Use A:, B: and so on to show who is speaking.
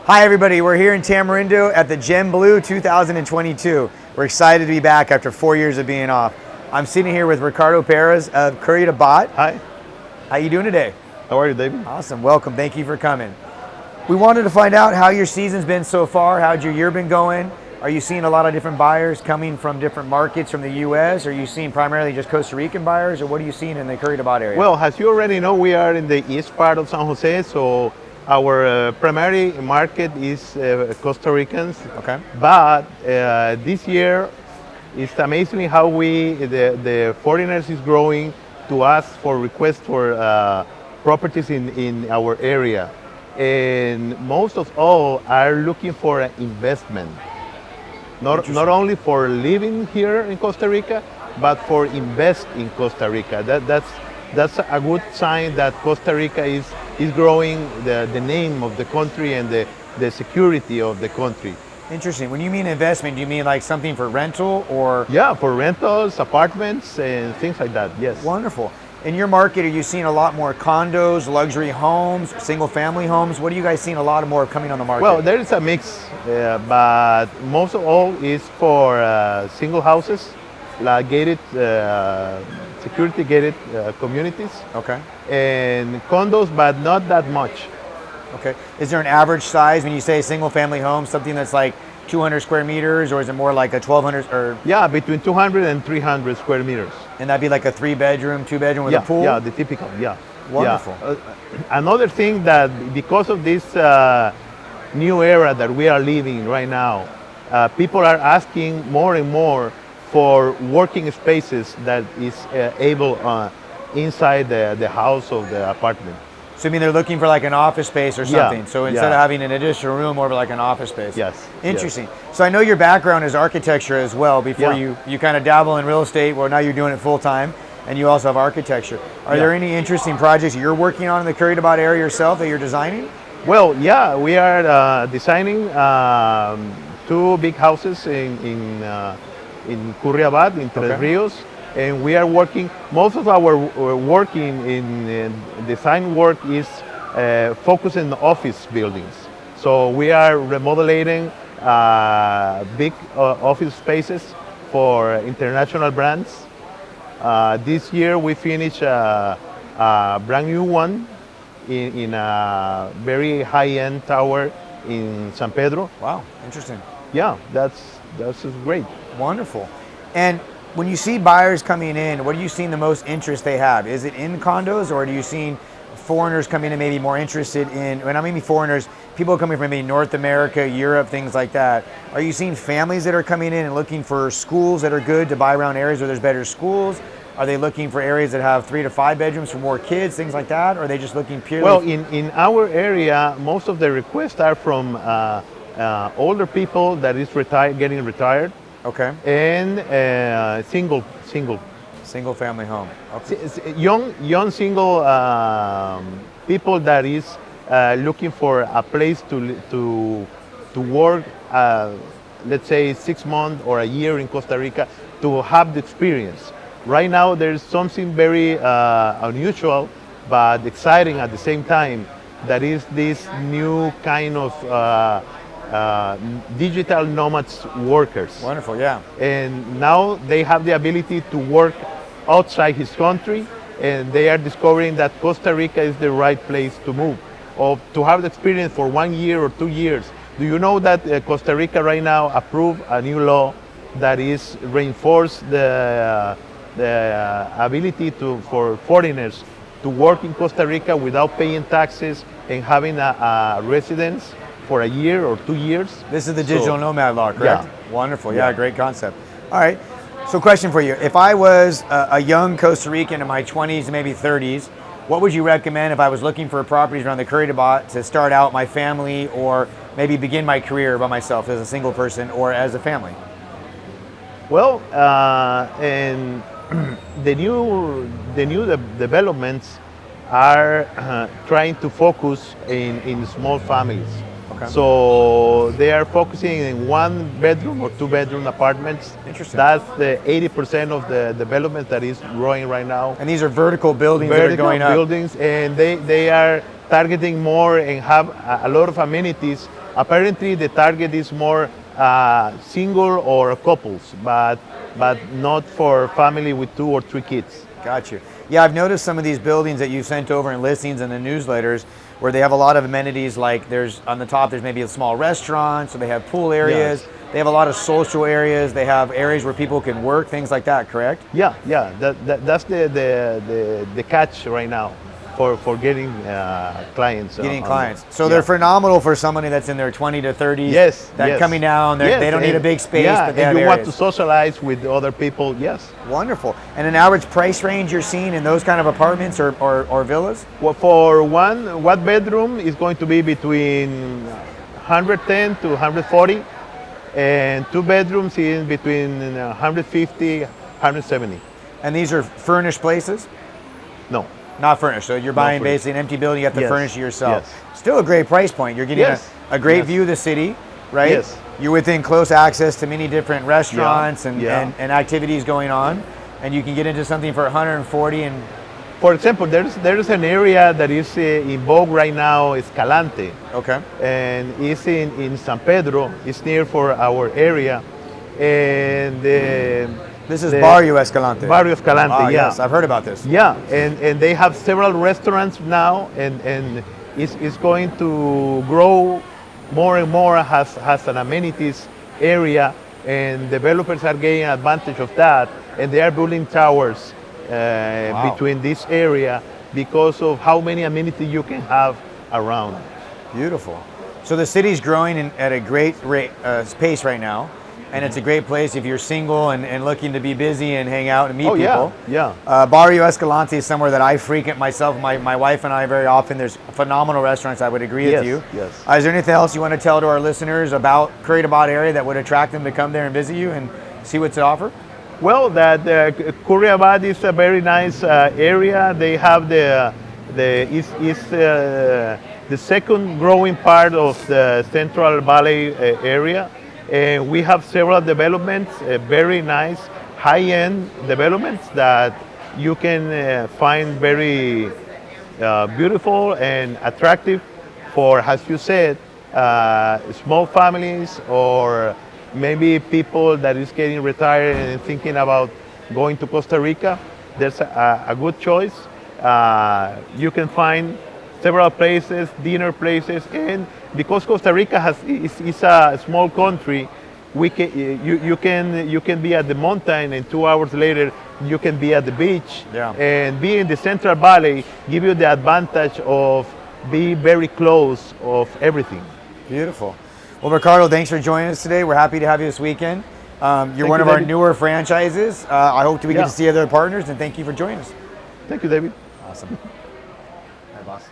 A: Hi everybody, we're here in Tamarindo at the Gem Blue 2022. We're excited to be back after 4 years of being off. I'm sitting here with Ricardo Perez of Costa Rica.
B: Hi,
A: How you doing today?
B: how are you, David?
A: Awesome, welcome, thank you for coming. We wanted to find out how your season's been so far, how's your year been going? Are you seeing a lot of different buyers coming from different markets from the US? Are you seeing primarily just Costa Rican buyers, or what are you seeing in the Costa Rica area?
B: Well, as you already know, we are in the east part of San Jose, so our primary market is Costa Ricans.
A: Okay.
B: But this year, it's amazing how the foreigners is growing to us for requests for properties in our area. And most of all are looking for an investment. Not only for living here in Costa Rica, but for invest in Costa Rica. That's a good sign that Costa Rica is growing the name of the country and the security of the country.
A: Interesting. When you mean investment, do you mean like something for rental or?
B: Yeah, for rentals, apartments, and things like that, yes.
A: Wonderful. In your market, are you seeing a lot more condos, luxury homes, single family homes? What are you guys seeing a lot more coming on the market?
B: Well, there is a mix, but most of all is for single houses, like gated, security gated communities.
A: Okay.
B: And condos, but not that much.
A: Okay. Is there an average size when you say single family home, something that's like 200 square meters, or is it more like a 1200 or?
B: Yeah, between 200 and 300 square meters.
A: And that'd be like a 3-bedroom, 2-bedroom with a pool?
B: Yeah, the typical, yeah.
A: Wonderful.
B: Yeah. Another thing that because of this new era that we are living right now, people are asking more and more for working spaces that is able inside the house of the apartment.
A: So I mean they're looking for like an office space or something.
B: Yeah,
A: So instead of having an additional room, more of like an office space.
B: Yes.
A: Interesting. So I know your background is architecture as well. Before
B: Yeah.
A: you kind of dabble in real estate. Well, now you're doing it full time, and you also have architecture. Are there any interesting projects you're working on in the Curridabat area yourself that you're designing?
B: Well, yeah, we are designing 2 big houses in Curridabat, in Tres Rios, and we are working. Most of our working in design work is focusing on office buildings. So we are remodeling big office spaces for international brands. This year we finished a brand new one in a very high-end tower in San Pedro.
A: Wow, interesting.
B: Yeah, that's great.
A: Wonderful. And when you see buyers coming in, what are you seeing the most interest they have? Is it in condos, or are you seeing foreigners coming in maybe more interested in, when I mean foreigners, people coming from maybe North America, Europe, things like that. Are you seeing families that are coming in and looking for schools that are good to buy around areas where there's better schools? Are they looking for areas that have 3 to 5 bedrooms for more kids, things like that? Or are they just looking purely?
B: Well, in our area, most of the requests are from older people that is getting retired.
A: Okay.
B: And single
A: family home. Okay.
B: young single people that is looking for a place to work, let's say 6 months or a year in Costa Rica to have the experience. Right now there's something very unusual but exciting at the same time, that is this new kind of digital nomads workers.
A: Wonderful, yeah.
B: And now they have the ability to work outside his country, and they are discovering that Costa Rica is the right place to move, or to have the experience for 1 year or 2 years. Do you know that Costa Rica right now approved a new law that is reinforce the ability for foreigners to work in Costa Rica without paying taxes and having a residence for a year or 2 years?
A: This is the digital nomad law, correct?
B: Yeah.
A: Wonderful, yeah, great concept. All right, so question for you. If I was a young Costa Rican in my 20s and maybe 30s, what would you recommend if I was looking for properties around the Curridabat to start out my family, or maybe begin my career by myself as a single person or as a family?
B: Well, and the new developments are trying to focus in small families.
A: Okay.
B: So they are focusing in 1-bedroom or 2-bedroom apartments.
A: Interesting.
B: That's the 80% of the development that is growing right now.
A: And these are vertical buildings that are going up.
B: Vertical buildings, and they are targeting more and have a lot of amenities apparently the target is more single or couples, but not for family with 2 or 3 kids.
A: Got you. Yeah, I've noticed some of these buildings that you've sent over in listings and the newsletters where they have a lot of amenities, like there's on the top there's maybe a small restaurant, so they have pool areas,
B: Yes.
A: they have a lot of social areas, they have areas where people can work, things like that, correct?
B: Yeah, yeah. That's the catch right now for getting clients.
A: Getting
B: on
A: clients.
B: the-
A: So
B: yeah.
A: they're phenomenal for somebody that's in their 20 to 30s.
B: Yes,
A: That
B: yes.
A: coming down,
B: Yes,
A: they don't need a
B: and-
A: big space,
B: yeah,
A: but they
B: and
A: have
B: you
A: areas.
B: want to socialize with other people. Yes.
A: Wonderful. And an average price range you're seeing in those kind of apartments or villas?
B: Well, for one bedroom is going to be between 110 to 140, and 2 bedrooms is between 150, 170.
A: And these are furnished places?
B: No.
A: Not furnished. So you're buying
B: furnished.
A: basically an empty building, you have to
B: Yes.
A: furnish it yourself.
B: Yes.
A: Still a great price point. You're getting
B: Yes.
A: a great
B: Yes.
A: view of the city, right?
B: Yes.
A: You're within close access to many different restaurants
B: Yeah.
A: and activities going on. And you can get into something for 140 and
B: For example, there's an area that is in vogue right now, Escalante,
A: okay.
B: and it's in San Pedro. It's near for our area, and
A: This is Barrio Escalante.
B: Barrio Escalante,
A: Ah,
B: yeah.
A: Yes, I've heard about this.
B: Yeah, and they have several restaurants now, and it's going to grow more and more, has an amenities area, and developers are getting advantage of that, and they are building towers between this area because of how many amenities you can have around.
A: Beautiful. So the city's growing at a great rate, pace right now. And it's a great place if you're single and looking to be busy and hang out and meet
B: Oh,
A: people.
B: yeah, yeah.
A: Barrio Escalante is somewhere that I frequent myself, my wife and I very often. There's phenomenal restaurants, I would agree with
B: Yes,
A: you.
B: yes.
A: Is there anything else you want to tell to our listeners about Curridabat area that would attract them to come there and visit you and see what's to offer?
B: Well, that Curridabat is a very nice area. They have the second growing part of the Central Valley area. And we have several developments, very nice high-end developments that you can find very beautiful and attractive for, as you said, small families or maybe people that is getting retired and thinking about going to Costa Rica. There's a good choice. You can find several places, dinner places, and because Costa Rica is a small country, you can be at the mountain, and 2 hours later you can be at the beach.
A: Yeah.
B: And being in the Central Valley give you the advantage of being very close of everything.
A: Beautiful. Well, Ricardo, thanks for joining us today. We're happy to have you this weekend. You're one
B: you,
A: of our
B: David.
A: newer franchises. I hope we get
B: Yeah.
A: to see other partners, and thank you for joining us.
B: Thank you, David.
A: Awesome. Hi, boss.